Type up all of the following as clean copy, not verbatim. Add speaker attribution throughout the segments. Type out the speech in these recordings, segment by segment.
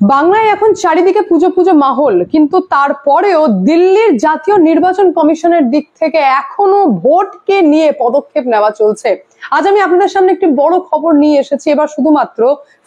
Speaker 1: বাংলায় এখন চারিদিকে পুজো পুজো মাহল, কিন্তু তারপরেও দিল্লির জাতীয় নির্বাচন কমিশনের দিক থেকে এখনো ভোটকে নিয়ে পদক্ষেপ নেওয়া চলছে। আজ আমি আপনাদের সামনে একটি বড় খবর নিয়ে এসেছি। এবার শুধুমাত্র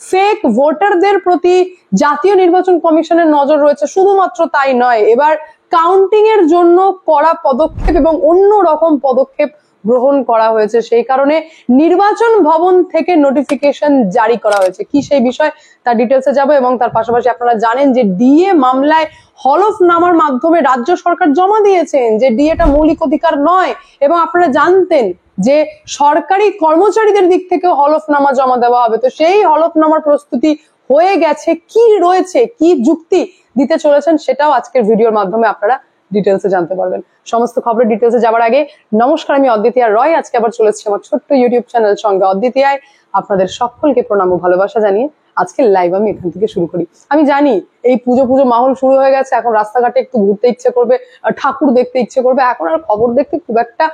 Speaker 1: ফেক ভোটারদের প্রতি জাতীয় নির্বাচন কমিশনের নজর রয়েছে, শুধুমাত্র তাই নয়, এবার কাউন্টিং এর জন্য কড়া পদক্ষেপ এবং অন্য রকম পদক্ষেপ গ্রহণ করা হয়েছে। সেই কারণে নির্বাচন ভবন থেকে নোটিফিকেশন জারি করা হয়েছে। কি সেই বিষয়, তার ডিটেলসে যাব। এবং তার পাশাপাশি আপনারা জানেন যে ডিএ মামলায় হলফনামার মাধ্যমে রাজ্য সরকার জমা দিয়েছেন যে ডিএটা মৌলিক অধিকার নয়, এবং আপনারা জানতেন যে সরকারি কর্মচারীদের দিক থেকে হলফনামা জমা দেওয়া হবে। তো সেই হলফনামার প্রস্তুতি হয়ে গেছে, কি রয়েছে, কি যুক্তি দিতে চলেছেন, সেটাও আজকের ভিডিওর মাধ্যমে আপনারা ডিটেলসে জানতে পারবেন। সমস্ত খবরের ডিটেলসে যাবার আগে নমস্কার, আমি অদ্বিতীয়া রয়। আজকে আবার চলেছি আমার ছোট্ট ইউটিউব চ্যানেল সঙ্গে অদ্বিতীয়ায়। আপনাদের সকলকে প্রণাম ও ভালোবাসা জানিয়ে আজকের লাইভ আমি এখান থেকে শুরু করি। আমি জানি এই পুজো মাহল শুরু হয়ে গেছে, এখন রাস্তাঘাটে একটু ঘুরতে ইচ্ছে করবে, ঠাকুর দেখতে ইচ্ছে করবে, এখন আর খবর দেখতে খুব একটা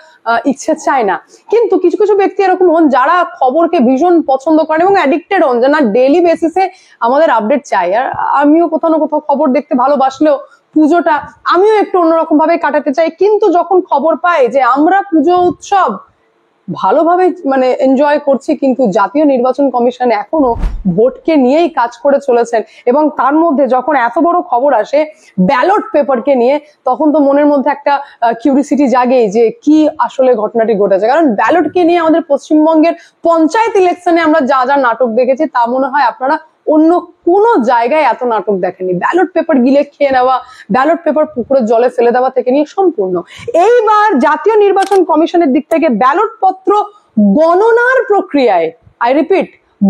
Speaker 1: ইচ্ছে চায় না। কিন্তু কিছু কিছু ব্যক্তি এরকম হন যারা খবরকে ভীষণ পছন্দ করেন এবং অ্যাডিক্টেড হন, যে না ডেইলি বেসিসে আমাদের আপডেট চাই। আর আমিও কোথাও না কোথাও খবর দেখতে ভালোবাসলেও পুজোটা আমিও একটু অন্যরকম ভাবে কাটাতে চাই। কিন্তু যখন খবর পাই যে আমরা পুজো উৎসব ভালোভাবে এনজয় করছি, কিন্তু জাতীয় নির্বাচন কমিশন এখনো ভোটকে নিয়েই কাজ করে চলেছেন, এবং তার মধ্যে যখন এত বড় খবর আসে ব্যালট পেপারকে নিয়ে, তখন তো মনের মধ্যে একটা কিউরিসিটি জাগে যে কি আসলে ঘটনাটি ঘটেছে। কারণ ব্যালটকে নিয়ে আমাদের পশ্চিমবঙ্গের পঞ্চায়েত ইলেকশনে আমরা যা যা নাটক দেখেছি, তা মনে হয় আপনারা অন্য কোন জায়গায় এত নাটক দেখেনি। ব্যালট পেপার গিলে খেয়ে নেওয়া, ব্যালট পেপার পুকুরের জলে ফেলে দেওয়া থেকে নিয়ে সম্পূর্ণ। এইবার জাতীয় নির্বাচন কমিশনের দিক থেকে ব্যালট পত্র গণনার প্রক্রিয়ায়, আই রিপিট,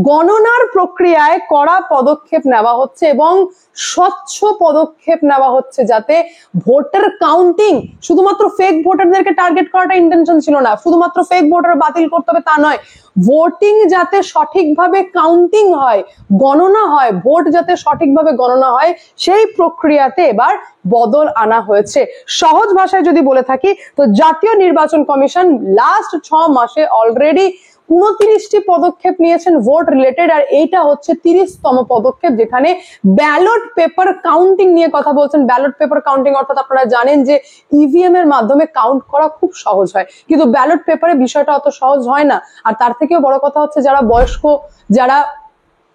Speaker 1: গণনার প্রক্রিয়ায় কড়া পদক্ষেপ নেওয়া হচ্ছে এবং স্বচ্ছ পদক্ষেপ নেওয়া হচ্ছে, যাতে ভোটার কাউন্টিং, শুধুমাত্র ফেক ভোটারদেরকে টার্গেট করাটা ইন্টেনশন ছিল না, শুধুমাত্র ফেক ভোটার বাতিল করতে হবে তা নয়, ভোটিং যাতে সঠিকভাবে কাউন্টিং হয়, গণনা হয়, ভোট যাতে সঠিকভাবে গণনা হয়, সেই প্রক্রিয়াতে এবার বদল আনা হয়েছে। সহজ ভাষায় যদি বলে থাকি, তো জাতীয় নির্বাচন কমিশন লাস্ট 6 মাসে অলরেডি 29টি পদক্ষেপ নিয়েছেন ভোট রিলেটেড, আর এইটা হচ্ছে 30তম পদক্ষেপ, যেখানে ব্যালট পেপার কাউন্টিং নিয়ে কথা বলছেন। ব্যালট পেপার কাউন্টিং অর্থাৎ আপনারা জানেন যে ইভিএম এর মাধ্যমে কাউন্ট করা খুব সহজ হয়, কিন্তু ব্যালট পেপারে বিষয়টা অত সহজ হয় না। আর তার থেকেও বড় কথা হচ্ছে যারা বয়স্ক, যারা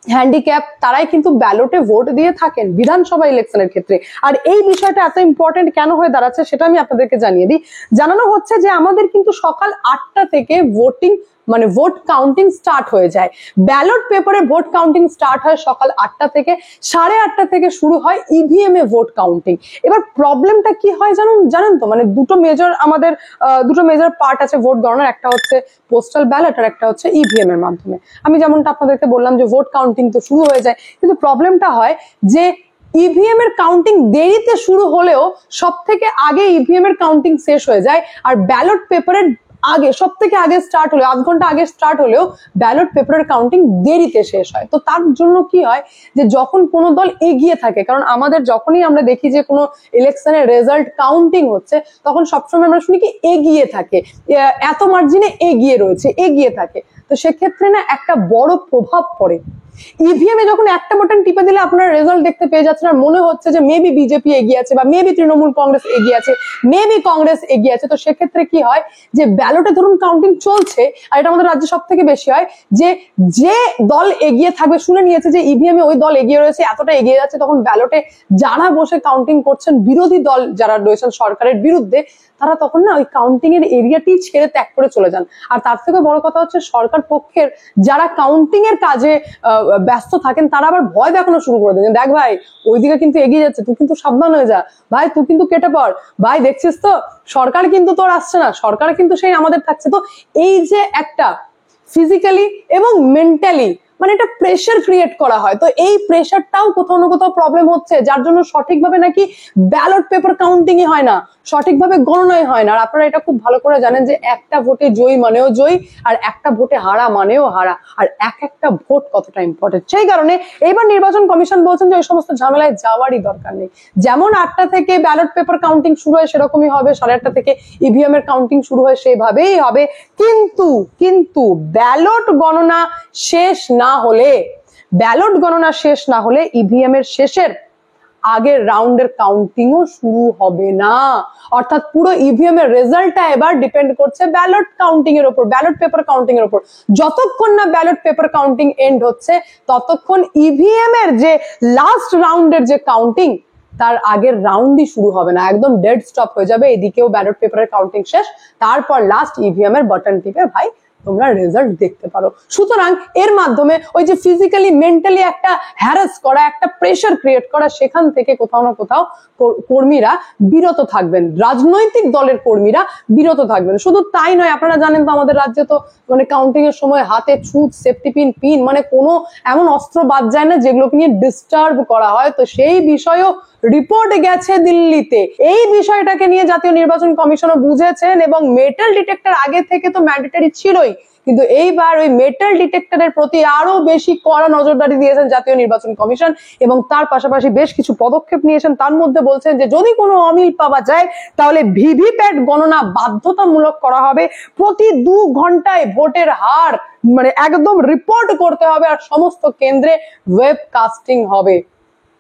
Speaker 1: হ্যান্ডিক্যাপ, তারাই কিন্তু ব্যালটে ভোট দিয়ে থাকেন বিধানসভা ইলেকশনের ক্ষেত্রে। আর এই বিষয়টা এত ইম্পর্টেন্ট কেন হয়ে দাঁড়াচ্ছে সেটা আমি আপনাদেরকে জানিয়ে দিই। জানানো হচ্ছে যে আমাদের কিন্তু সকাল 8টা থেকে ভোট কাউন্টিং স্টার্ট হয়ে যায়। ব্যালট পেপারে ভোট কাউন্টিং স্টার্ট হয় সকাল 8টা থেকে, 8:30 থেকে শুরু হয় ইভিএম এ ভোট কাউন্টিং। এবার প্রবলেমটা কি হয় জানেন তো, দুটো মেজর পার্ট আছে ভোট গণনার, একটা হচ্ছে পোস্টাল ব্যালট আর একটা হচ্ছে ইভিএম এর মাধ্যমে। আমি যেমনটা আপনাদেরকে বললাম যে ভোট কাউন্টিং তো শুরু হয়ে যায়, কিন্তু প্রবলেমটা হয় যে ইভিএম এর কাউন্টিং দেরিতে শুরু হলেও সব থেকে আগে ইভিএম এর কাউন্টিং শেষ হয়ে যায়, আর ব্যালট পেপারের আগে, সব থেকে আগে স্টার্ট হলেও, আধ ঘন্টা আগে স্টার্ট হলেও ব্যালট পেপারের কাউন্টিং দেরিতে শেষ হয়। তো তার জন্য কি হয় যে যখন কোনো দল এগিয়ে থাকে, কারণ আমাদের যখনই আমরা দেখি যে কোনো ইলেকশনের রেজাল্ট কাউন্টিং হচ্ছে, তখন সবসময় আমরা শুনি কি এগিয়ে থাকে, এত মার্জিনে এগিয়ে রয়েছে, এগিয়ে থাকে। তো সেক্ষেত্রে না একটা বড় প্রভাব পড়ে। ইভিএম এ যখন একটা বাটন টিপে দিলে আপনারা রেজাল্ট দেখতে পেয়ে যাচ্ছেন, আর মনে হচ্ছে যে মেবি বিজেপি এগিয়ে আছে, বা মেবি তৃণমূল কংগ্রেস এগিয়ে আছে, মেবি কংগ্রেস এগিয়ে আছে। তো সেক্ষেত্রে কি হয় যে ব্যালটে ধরুন কাউন্টিং চলছে, আর এটা আমাদের রাজ্যে সব থেকে বেশি হয়, যে দল এগিয়ে থাকবে, শুনে নিয়েছে যে ইভিএম এ ওই দল এগিয়ে রয়েছে, এতটা এগিয়ে যাচ্ছে, তখন ব্যালটে যারা বসে কাউন্টিং করছেন, বিরোধী দল যারা রয়েছেন সরকারের বিরুদ্ধে, তারা তখন না ওই কাউন্টিং এর এরিয়াটি ছেড়ে ত্যাগ করে চলে যান। আর তার থেকে বড় কথা হচ্ছে সরকার পক্ষের যারা কাউন্টিং এর কাজে ব্যস্ত থাকেন, তারা আবার ভয় দেখানো শুরু করে দেন, দেখ ভাই ওইদিকে কিন্তু এগিয়ে যাচ্ছে, তুই কিন্তু সাবধান হয়ে যা, ভাই তুই কিন্তু কেটে পড়, ভাই দেখছিস তো সরকার কিন্তু তোর আসছে না, সরকার কিন্তু সেই আমাদের থাকছে। তো এই যে একটা ফিজিক্যালি এবং মেন্টালি একটা প্রেশার ক্রিয়েট করা হয়, তো এই প্রেশারটাও কোথাও না কোথাও প্রবলেম হচ্ছে, যার জন্য সঠিকভাবে নাকি ব্যালট পেপার কাউন্টিং হয় না, সঠিকভাবে গণনাই হয় না। আর আপনারা এটা খুব ভালো করে জানেন যে একটা ভোটে জয়ী মানেও জয়ী, আর একটা ভোটে হারা মানেও হারা, আর একটা ভোট কতটা ইম্পর্টেন্ট। সেই কারণে এবার নির্বাচন কমিশন বলছেন যে ওই সমস্ত ঝামেলায় যাওয়ারই দরকার নেই। যেমন 8টা থেকে ব্যালট পেপার কাউন্টিং শুরু হয় সেরকমই হবে, 8:30 থেকে ইভিএম এর কাউন্টিং শুরু হয় সেভাবেই হবে। কিন্তু ব্যালট গণনা শেষ না হলে ব্যালট গণনা শেষ না হলে ইভিএম এর শেষের আগের রাউন্ডের কাউন্টিংও শুরু হবে না। অর্থাৎ পুরো ইভিএম এর রেজাল্টটা এবার ডিপেন্ড করছে ব্যালট কাউন্টিং এর উপর, ব্যালট পেপার কাউন্টিং এর উপর। যতক্ষণ না ব্যালট পেপার কাউন্টিং এন্ড হচ্ছে ততক্ষণ ইভিএম এর যে লাস্ট রাউন্ডের যে কাউন্টিং তার আগের রাউন্ডই শুরু হবে না, একদম ডেড স্টপ হয়ে যাবে। এদিকেও ব্যালট পেপারের কাউন্টিং শেষ, তারপর লাস্ট ইভিএম এর বাটন টিপে ভাই তোমরা রেজাল্ট দেখতে পারো। সুতরাং এর মাধ্যমে ওই যে ফিজিক্যালি মেন্টালি একটা হ্যারাস করা, একটা প্রেশার ক্রিয়েট করা, সেখান থেকে কোথাও না কোথাও কর্মীরা বিরত থাকবেন, রাজনৈতিক দলের কর্মীরা বিরত থাকবেন। শুধু তাই নয়, আপনারা জানেন তো আমাদের রাজ্যে তো মানে কাউন্টিং এর সময় হাতে ছুঁচ, সেফটি পিন মানে কোনো এমন অস্ত্র বাদ যায় না যেগুলোকে নিয়ে ডিস্টার্ব করা হয়। তো সেই বিষয়েও রিপোর্ট গেছে দিল্লিতে। এই বিষয়টাকে নিয়ে জাতীয় নির্বাচন কমিশনও বুঝেছেন এবং মেটাল ডিটেক্টর আগে থেকে তো ম্যান্ডেটরি ছিলই, কিন্তু এইবার ওই মেটাল ডিটেক্টরের প্রতি আরো বেশি কড়া নজরদারি দিয়েছেন জাতীয় নির্বাচন কমিশন এবং তার পাশাপাশি বেশ কিছু পদক্ষেপ নিয়েছেন। তার মধ্যে বলছেন যে যদি কোনো অমিল পাওয়া যায় তাহলে ভিভিপ্যাট গণনা বাধ্যতামূলক করা হবে, প্রতি 2 ঘন্টায় ভোটের হার মানে একদম রিপোর্ট করতে হবে আর সমস্ত কেন্দ্রে ওয়েবকাস্টিং হবে।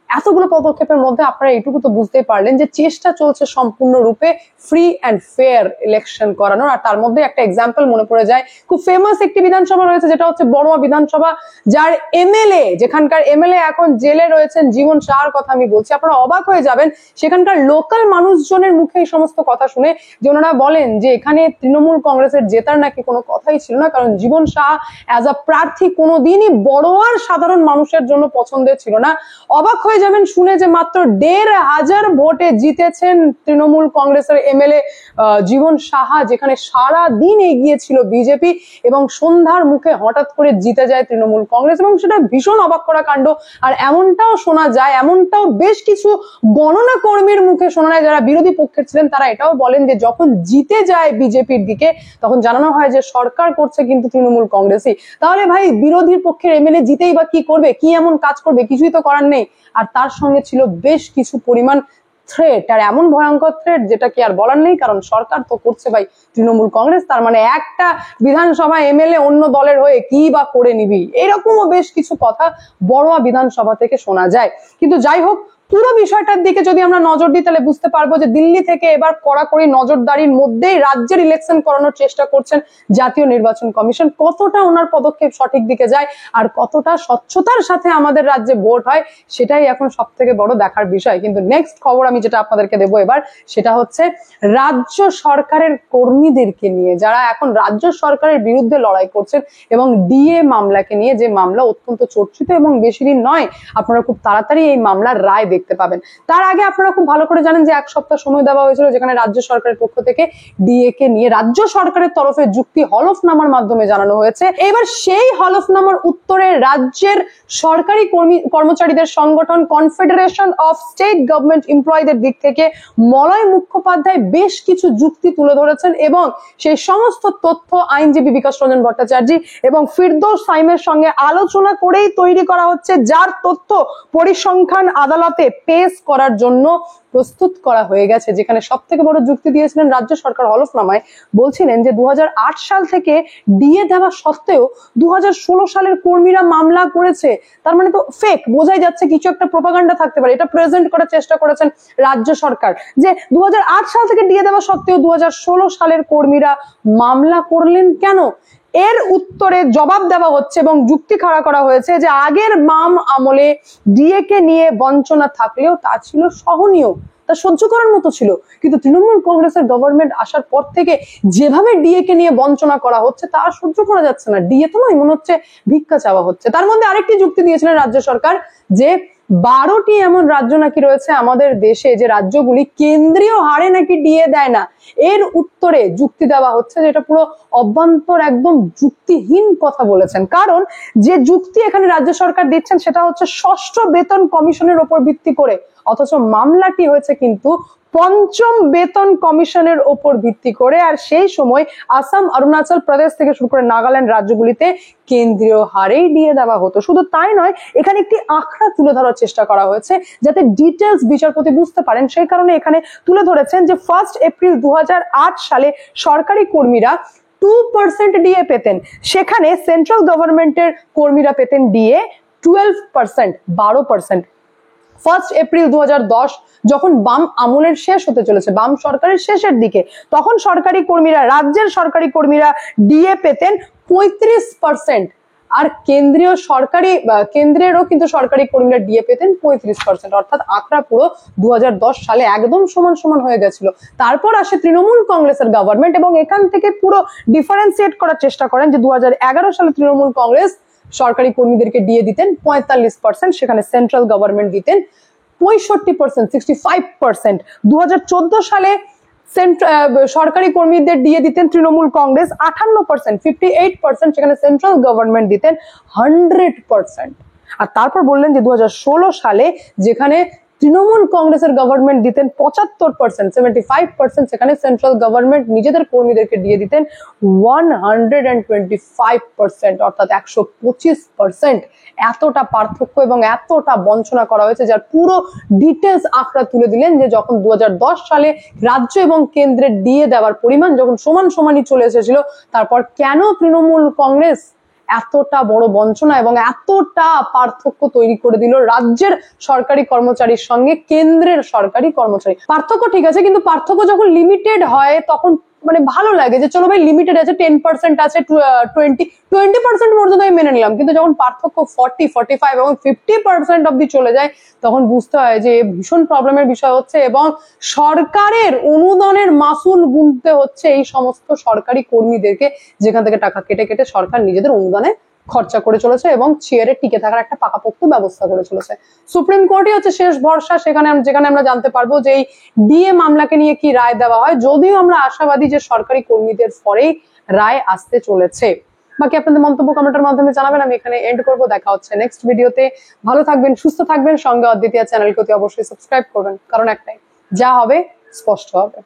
Speaker 1: এতগুলো পদক্ষেপের মধ্যে আপনারা এইটুকু তো বুঝতেই পারলেন যে চেষ্টা চলছে সম্পূর্ণরূপে ফ্রি অ্যান্ড ফেয়ার ইলেকশন করানোর। আর তার মধ্যে একটা এক্সাম্পল মনে পড়ে যায়, খুব ফেমাস একটি বিধানসভা রয়েছে যেটা হচ্ছে বড়ুয়া বিধানসভা, যার এমএলএ, যেখানকার এমএলএ এখন জেলে রয়েছেন, জীবন সাহার কথা আমি বলছি। আপনারা অবাক হয়ে যাবেন সেখানকার লোকাল মানুষজনের মুখে এই সমস্ত কথা শুনে, যে ওনারা বলেন যে এখানে তৃণমূল কংগ্রেসের জেতার নাকি কোনো কথাই ছিল না, কারণ জীবন সাহা অ্যাজ আ প্রার্থী কোনোদিনই বড়ুয়ার সাধারণ মানুষের জন্য পছন্দের ছিল না। অবাক হয়ে যাবেন শুনে যে মাত্র 1,500 ভোটে জিতেছেন তৃণমূল কংগ্রেসের এমএলএ জীবন সাহা, যেখানে সারা দিন এগিয়ে ছিল বিজেপি এবং সন্ধ্যার মুখে হঠাৎ করে জিতে যায় তৃণমূল কংগ্রেস, এবং সেটা ভীষণ অবাক করা কাণ্ড। আর এমনটাও শোনা যায়, এমনটাও বেশ কিছু গণনা কর্মীর মুখে শোনা যায় যারা বিরোধী পক্ষের ছিলেন, তারা এটাও বলেন যে যখন জিতে যায় বিজেপির দিকে তখন জানানো হয় যে সরকার করছে কিন্তু তৃণমূল কংগ্রেসই। তাহলে ভাই বিরোধীর পক্ষের এমএলএ জিতেই বা কি করবে, কি এমন কাজ করবে, কিছুই তো করার নেই। আর তার সঙ্গে ছিল বেশ কিছু পরিমাণ থ্রেট, আর এমন ভয়ঙ্কর থ্রেট যেটা কি আর বলার নেই, কারণ সরকার তো করছে ভাই তৃণমূল কংগ্রেস, তার মানে একটা বিধানসভা এমএলএ অন্য দলের হয়ে কি বা করে নিবি, এরকমও বেশ কিছু কথা বড়ুয়া বিধানসভা থেকে শোনা যায়। কিন্তু যাই হোক, পুরো বিষয়টার দিকে যদি আমরা নজর দিই তাহলে বুঝতে পারবো যে দিল্লি থেকে এবার কড়াকড়ি নজরদারির মধ্যেই রাজ্যের ইলেকশন করানোর চেষ্টা করছেন জাতীয় নির্বাচন কমিশন। কতটা ওনার পদক্ষেপ সঠিক দিকে যায় আর কতটা স্বচ্ছতার সাথে আমাদের রাজ্যে ভোট হয় সেটাই এখন সব থেকে বড় দেখার বিষয়। কিন্তু নেক্সট খবর আমি যেটা আপনাদেরকে দেবো এবার, সেটা হচ্ছে রাজ্য সরকারের কর্মীদেরকে নিয়ে, যারা এখন রাজ্য সরকারের বিরুদ্ধে লড়াই করছেন এবং ডিএ মামলাকে নিয়ে, যে মামলা অত্যন্ত চর্চিত এবং বেশি দিন নয়, আপনারা খুব তাড়াতাড়ি এই মামলার রায় দেখতে পাবেন। তার আগে আপনারা খুব ভালো করে জানেন যে 1 সপ্তাহ সময় দেওয়া হয়েছিল, যেখানে রাজ্য সরকারের পক্ষ থেকে ডিএ কে নিয়ে রাজ্য সরকারের তরফে যুক্তি হলফনামার মাধ্যমে জানানো হয়েছে। এবার সেই হলফনামার উত্তরে রাজ্যের সরকারি কর্মচারীদের সংগঠন কনফেডারেশন অফ স্টেট গভর্নমেন্ট এমপ্লয়ীদের দিক থেকে মলয় মুখোপাধ্যায় বেশ কিছু যুক্তি তুলে ধরেছেন এবং সেই সমস্ত তথ্য আইনজীবী বিকাশ রঞ্জন ভট্টাচার্য এবং ফিরদৌস সাইমের সঙ্গে আলোচনা করেই তৈরি করা হচ্ছে, যার তথ্য পরিসংখ্যান আদালতে পেশ করার জন্য প্রস্তুত করা হয়ে গেছে। যেখানে সব থেকে বড় যুক্তি দিয়েছিলেন রাজ্য সরকার হলফনামায়, বলছিলেন যে 2008 সাল থেকে ডিএ দেওয়া সত্ত্বেও 2016 সালের কর্মীরা মামলা করেছে, তার মানে তো ফেক, বোঝাই যাচ্ছে কিছু একটা প্রোপাগান্ডা থাকতে পারে। এটা প্রেজেন্ট করার চেষ্টা করেছেন রাজ্য সরকার যে 2008 সাল থেকে ডিএ দেওয়া সত্ত্বেও 2016 সালের কর্মীরা মামলা করলেন কেন। এর উত্তরে জবাব দেওয়া হচ্ছে এবং যুক্তি খাড়া করা হয়েছে যে আগের বাম আমলে ডিএ কে নিয়ে বঞ্চনা থাকলেও তা ছিল সহনীয়, তা সহ্য করার মতো ছিল, কিন্তু তৃণমূল কংগ্রেসের গভর্নমেন্ট আসার পর থেকে যেভাবে ডিএ কে নিয়ে বঞ্চনা করা হচ্ছে তা সহ্য করা যাচ্ছে না। ডিএ তো নয়, মনে হচ্ছে ভিক্ষা চাওয়া হচ্ছে। তার মধ্যে আরেকটি যুক্তি দিয়েছিলেন রাজ্য সরকার যে 12টি এমন রাজ্য নাকি রয়েছে আমাদের দেশে যে রাজ্যগুলি কেন্দ্রীয় হারে নাকি ডিএ দেয় না। এর উত্তরে যুক্তি দেওয়া হচ্ছে যে এটা পুরো অভ্যন্তর একদম যুক্তিহীন কথা বলেছেন, কারণ যে যুক্তি এখানে রাজ্য সরকার দিচ্ছেন সেটা হচ্ছে 6ষ্ঠ বেতন কমিশনের উপর ভিত্তি করে, অথচ মামলাটি হয়েছে কিন্তু 5ম বেতন কমিশনের উপর ভিত্তি করে। আর সেই সময় আসাম, অরুণাচল প্রদেশ থেকে শুরু করে নাগাল্যান্ড রাজ্যগুলিতে কেন্দ্রীয় হারেই ডিএ দেওয়া হতো। শুধু তাই নয়, এখানে একটি আঁকড়া তুলে ধরার চেষ্টা করা হয়েছে যাতে ডিটেলস বিচারপতি বুঝতে পারেন। সেই কারণে এখানে তুলে ধরেছেন যে 1 এপ্রিল 2008 সালে সরকারি কর্মীরা 2% ডিএ পেতেন, সেখানে সেন্ট্রাল গভর্নমেন্টের কর্মীরা পেতেন ডিএ 12%, 12%। 1 এপ্রিল 2010 যখন বাম আমলের শেষ হতে চলেছে, বাম সরকারের শেষের দিকে, তখন সরকারি কর্মীরা, রাজ্যের সরকারি কর্মীরা ডিএ পেতেন 35%, আর কেন্দ্রেরও কিন্তু সরকারি কর্মীরা ডিএ পেতেন 35%, অর্থাৎ আঁকড়া পুরো 2010 সালে একদম সমান সমান হয়ে গেছিল। তারপর আসে তৃণমূল কংগ্রেসের গভর্নমেন্ট এবং এখান থেকে পুরো ডিফারেন্সিয়েট করার চেষ্টা করেন যে 2011 সালে তৃণমূল কংগ্রেস সরকারি কর্মীদেরকে ডিএ দিতেন 45%, সেখানে সেন্ট্রাল গভর্নমেন্ট দিতেন 65%, 65%। 2014 সালে সরকারি কর্মীদের দিয়ে দিতেন তৃণমূল কংগ্রেস 58%, 58%, সেখানে সেন্ট্রাল গভর্নমেন্ট দিতেন 100%। আর তারপর বললেন যে 2016 সালে যেখানে তৃণমূল কংগ্রেসের গভর্নমেন্ট দিতেন 75%, 75%, সেখানে সেন্ট্রাল গভর্নমেন্ট নিজেদের কর্মীদেরকে দিয়ে দিতেন 125%, অর্থাৎ 125%। এতটা পার্থক্য এবং এতটা বঞ্চনা করা হয়েছে, যার পুরো ডিটেলস আঁকড়া তুলে দিলেন যে যখন 2010 সালে রাজ্য এবং কেন্দ্রের দিয়ে দেওয়ার পরিমাণ যখন সমান সমানই চলে এসেছিল, তারপর কেন তৃণমূল কংগ্রেস এতটা বড় বঞ্চনা এবং এতটা পার্থক্য তৈরি করে দিল রাজ্যের সরকারি কর্মচারীর সঙ্গে কেন্দ্রের সরকারি কর্মচারী। পার্থক্য ঠিক আছে, কিন্তু পার্থক্য যখন লিমিটেড হয় তখন মানে ভালো লাগে যে চলো ভাই লিমিটেড আছে, 10% আছে, 20% পর্যন্ত আমি মেনে নিলাম, কিন্তু যখন পার্থক্য 40, 45 এবং 50% অব্দি চলে যায় তখন বুঝতে হয় যে ভীষণ প্রবলেমের বিষয় হচ্ছে এবং সরকারের অনুদানের মাসুল গুনতে হচ্ছে এই সমস্ত সরকারি কর্মীদেরকে, যেখান থেকে টাকা কেটে কেটে সরকার নিজেদের অনুদানে খরচা করে চলেছে এবং চেয়ারে টিকে থাকার একটা পাকাপোক্ত ব্যবস্থা করে চলেছে। সুপ্রিম কোর্টই হচ্ছে শেষ ভরসা, যেখানে আমরা জানতে পারবো যে এই ডিএ মামলাকে নিয়ে কি রায় দেওয়া হয়, যদিও আমরা আশাবাদী যে সরকারি কর্মীদের পরেই রায় আসতে চলেছে। বাকি আপনাদের মন্তব্য কমেন্টের মাধ্যমে জানাবেন। আমি এখানে এন্ড করব, দেখা হচ্ছে নেক্সট ভিডিওতে। ভালো থাকবেন, সুস্থ থাকবেন, সঙ্গে অদ্বিতীয় চ্যানেলকে অবশ্যই সাবস্ক্রাইব করবেন, কারণ একটাই, যা হবে স্পষ্ট হবে।